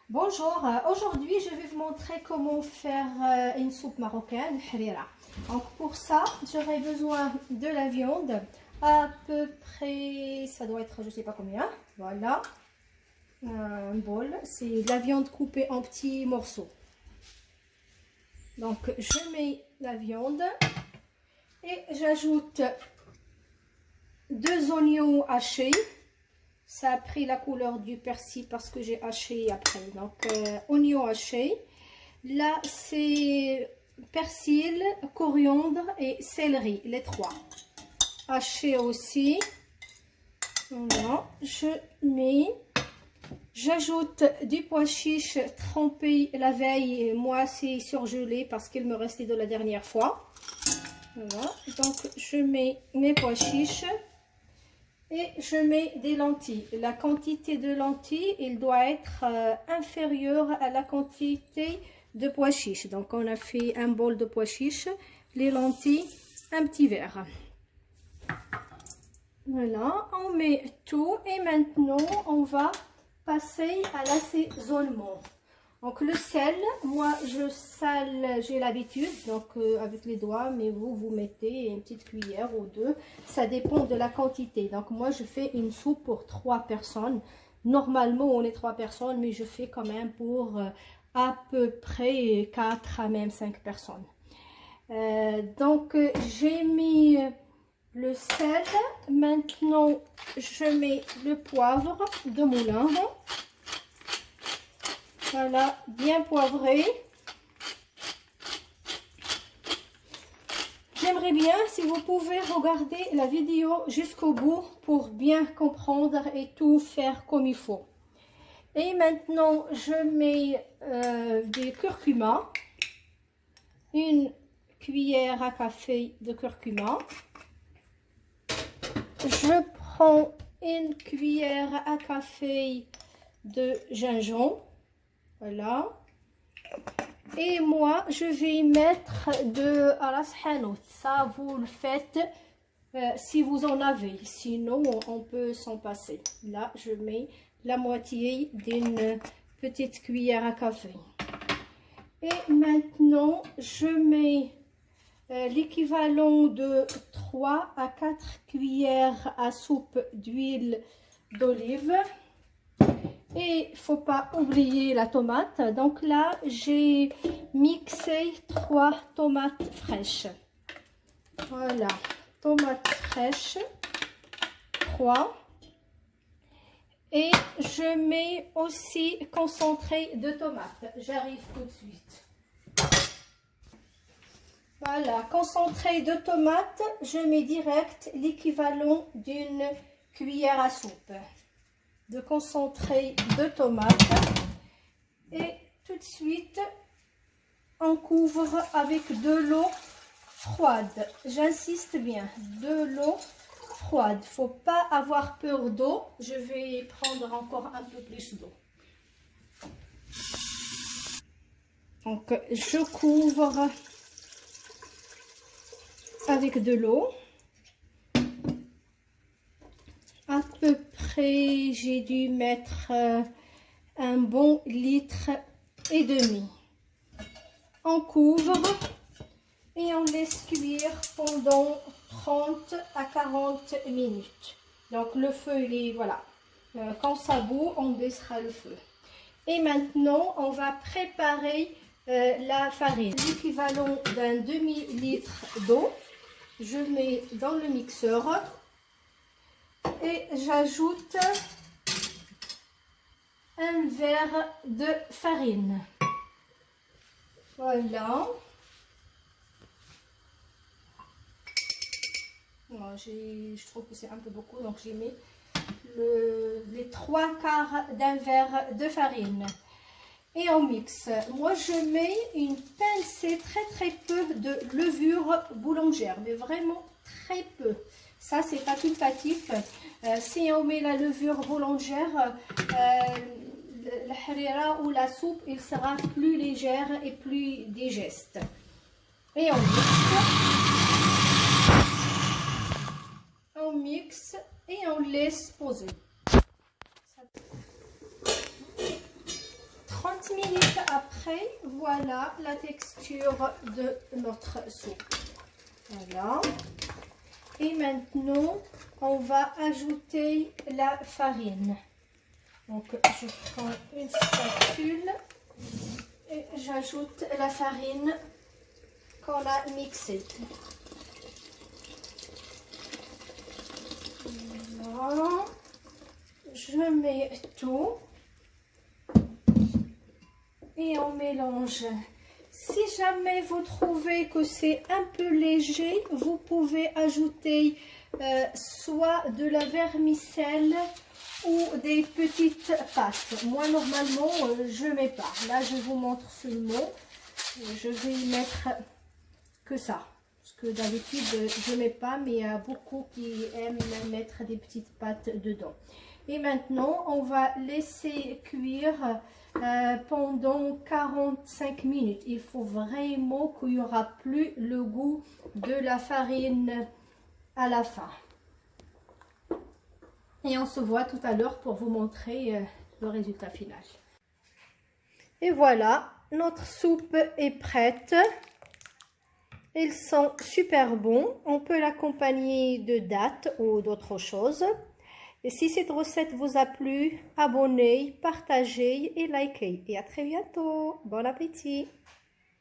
Bonjour, aujourd'hui je vais vous montrer comment faire une soupe marocaine, harira. Donc pour ça, j'aurai besoin de la viande, à peu près, ça doit être je sais pas combien, voilà, un bol, c'est de la viande coupée en petits morceaux. Donc je mets la viande et j'ajoute 2 oignons hachés. Ça a pris la couleur du persil parce que j'ai haché après. Donc, oignon haché. Là, c'est persil, coriandre et céleri, les trois. Haché aussi. Voilà. J'ajoute du pois chiche trempé la veille. Moi, c'est surgelé parce qu'il me restait de la dernière fois. Voilà. Donc, je mets mes pois chiches. Et je mets des lentilles. La quantité de lentilles, il doit être inférieure à la quantité de pois chiches. Donc, on a fait un bol de pois chiches. Les lentilles, un petit verre. Voilà, on met tout. Et maintenant, on va passer à l'assaisonnement. Donc, le sel, moi, je sale, j'ai l'habitude, donc avec les doigts, mais vous mettez une petite cuillère ou deux. Ça dépend de la quantité. Donc, moi, je fais une soupe pour 3 personnes. Normalement, on est 3 personnes, mais je fais quand même pour à peu près 4 à même 5 personnes. Donc, j'ai mis le sel. Maintenant, je mets le poivre de moulin. Voilà, bien poivré. J'aimerais bien si vous pouvez regarder la vidéo jusqu'au bout pour bien comprendre et tout faire comme il faut. Et maintenant, je mets du curcuma. Une cuillère à café de curcuma. Je prends une cuillère à café de gingembre. Voilà. Et moi, je vais mettre de ras hanout. Ça, vous le faites si vous en avez. Sinon, on peut s'en passer. Là, je mets la moitié d'une petite cuillère à café. Et maintenant, je mets l'équivalent de 3 à 4 cuillères à soupe d'huile d'olive. Et il ne faut pas oublier la tomate. Donc là, j'ai mixé 3 tomates fraîches. Voilà, tomates fraîches, 3. Et je mets aussi concentré de tomates. J'arrive tout de suite. Voilà, concentré de tomates, je mets direct l'équivalent d'une cuillère à soupe de concentré de tomates. Et tout de suite, on couvre avec de l'eau froide. J'insiste bien, de l'eau froide. Faut pas avoir peur d'eau. Je vais prendre encore un peu plus d'eau. Donc, je couvre avec de l'eau. À peu près, j'ai dû mettre un bon litre et demi. On couvre et on laisse cuire pendant 30 à 40 minutes. Donc le feu, il est, voilà, quand ça bout, on baissera le feu. Et maintenant, on va préparer la farine. L'équivalent d'un demi-litre d'eau, je mets dans le mixeur. Et j'ajoute un verre de farine. Voilà. Bon, je trouve que c'est un peu beaucoup, donc j'ai mis les 3/4 d'un verre de farine. Et on mixe. Moi, je mets une pincée très peu de levure boulangère, mais vraiment très peu. Ça, c'est facultatif. Si on met la levure boulangère, la harira ou la soupe, il sera plus légère et plus digeste. Et on mixe et on laisse poser. minutes après, voilà la texture de notre soupe. Voilà. Et maintenant, on va ajouter la farine. Donc, je prends une spatule et j'ajoute la farine qu'on a mixée. Voilà. Je mets tout et on mélange. Si jamais vous trouvez que c'est un peu léger, vous pouvez ajouter soit de la vermicelle ou des petites pâtes. Moi, normalement, je ne mets pas. Là, je vous montre seulement. Je vais y mettre que ça. Parce que d'habitude, je ne mets pas, mais il y a beaucoup qui aiment mettre des petites pâtes dedans. Et maintenant, on va laisser cuire pendant 45 minutes. Il faut vraiment qu'il n'y aura plus le goût de la farine à la fin. Et on se voit tout à l'heure pour vous montrer le résultat final. Et voilà, notre soupe est prête. Ils sont super bons. On peut l'accompagner de dattes ou d'autres choses. Et si cette recette vous a plu, abonnez, partagez et likez. Et à très bientôt. Bon appétit!